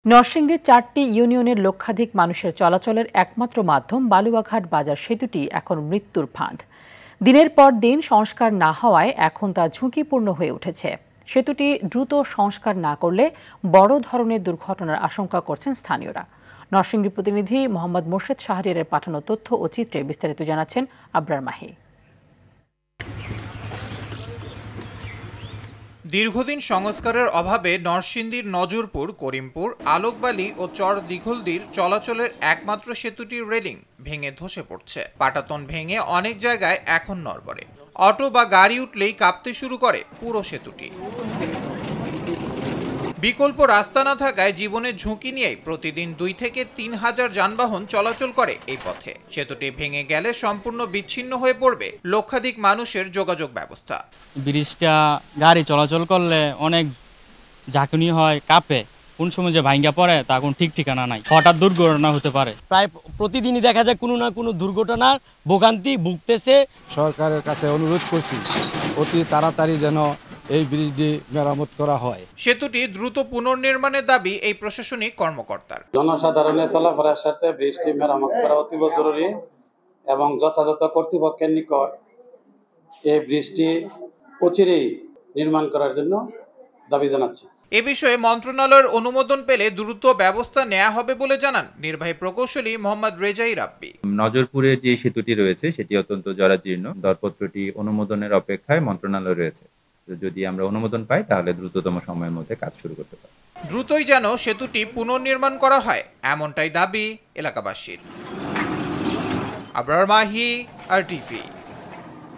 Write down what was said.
নরসিংদীর ৪টি ইউনিয়নের লক্ষাধিক মানুষের চলাচলের একমাত্র মাধ্যম বালুয়াঘাট বাজার সেতুটি এখন মৃত্যুর ফাঁদ। দিনের পর দিন সংস্কার না হওয়ায় এখন তা ঝুঁকিপূর্ণ হয়ে উঠেছে। সেতুটি দ্রুত সংস্কার না করলে বড় ধরনের দুর্ঘটনার আশঙ্কা করছেন স্থানীয়রা। নরসিংদী প্রতিনিধি মোহাম্মদ মোর্শেদ শাহরিয়ারের পাঠানো তথ্য ও চিত্রে বিস্তারিত জানাচ্ছেন আবরার মাহি। দীর্ঘদিন সংস্কারের অভাবে নরসিংদীর নজরপুর, করিমপুর, আলোকবালি ও চর দিঘলদির চলাচলের একমাত্র সেতুটির রেলিং ভেঙে ধসে পড়ছে। পাটাতন ভেঙে অনেক জায়গায় এখন নড়বড়ে। অটো বা গাড়ি উঠলেই কাঁপতে শুরু করে পুরো সেতুটি। বিকল্প রাস্তা না থাকায় জীবনের ঝুঁকি নিয়েই প্রতিদিন ২ থেকে ৩ হাজার যানবাহন চলাচল করে এই পথে। সেতুটি ভেঙে গেলে সম্পূর্ণ বিচ্ছিন্ন হয়ে পড়বে লক্ষাধিক মানুষের যোগাযোগ ব্যবস্থা। ব্রিজটা গাড়ি চলাচল করলে অনেক ঝাঁকুনি হয়, কাঁপে। কোন সময় যে ভাঙ্গা পড়ে তা কোন ঠিক ঠিকানা নাই, হঠাৎ দুর্ঘটনা হতে পারে। প্রায় প্রতিদিনই দেখা যায় কোনো না কোনো দুর্ঘটনার ভোগান্তি ভুগতেছে। সরকারের কাছে অনুরোধ করছি অতি তাড়াতাড়ি যেন এই ব্রিজটি মেরামত করা হয়। সেতুটি দ্রুত পুনর্নির্মাণের দাবি এই প্রশাসনিক কর্মকর্তার। জনসাধারণের চলাফেরার স্বার্থে ব্রিজটি মেরামত করা অতীব জরুরি এবং যথাযথ কর্তৃপক্ষের নিকট এই ব্রিজটি অচিরেই নির্মাণ করার জন্য দাবি জানাচ্ছি। এ বিষয়ে মন্ত্রণালয়ের অনুমোদন পেলে দ্রুত ব্যবস্থা নেওয়া হবে বলে জানান নির্বাহী প্রকৌশলী মোহাম্মদ রেজাই রাব্বি। নজরপুরে যে সেতুটি রয়েছে সেটি অত্যন্ত জরাজীর্ণ। দরপত্রটি অনুমোদনের অপেক্ষায় মন্ত্রণালয় রয়েছে। যদি আমরা অনুমোদন পাই তাহলে দ্রুততম সময়ের মধ্যে কাজ শুরু করতে পারি। দ্রুতই যেন সেতুটি পুনর্নির্মাণ করা হয় এমনটাই দাবি এলাকাবাসীর। আবরার মাহি, RTV।